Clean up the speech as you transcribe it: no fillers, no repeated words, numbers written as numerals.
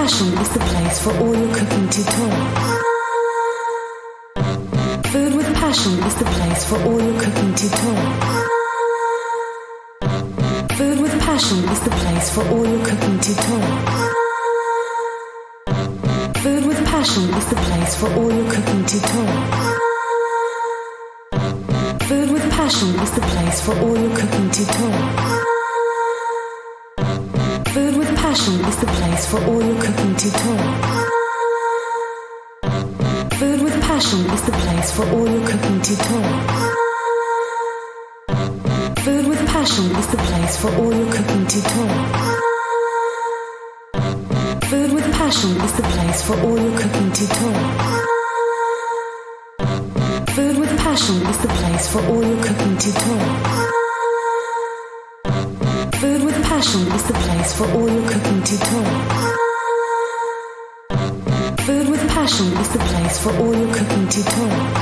passion is the place for all your cooking tutorials. Food with passion is the place for all your cooking tutorials. Food with passion is the place for all your cooking tutorials. Food with passion is the place for all your cooking tutorials. Food with passion is the place for all your cooking tutorials. Food with passion is the place for all your cooking tutorials. Food with passion is the place for all your cooking tutorials. Food with passion is the place for all your cooking tutorials. Food with passion is the place for all your cooking tutorials. Food with passion is the place for all your cooking tutorials. Food with passion is the place for all your cooking tutorials. Food with passion is the place for all your cooking tutorials.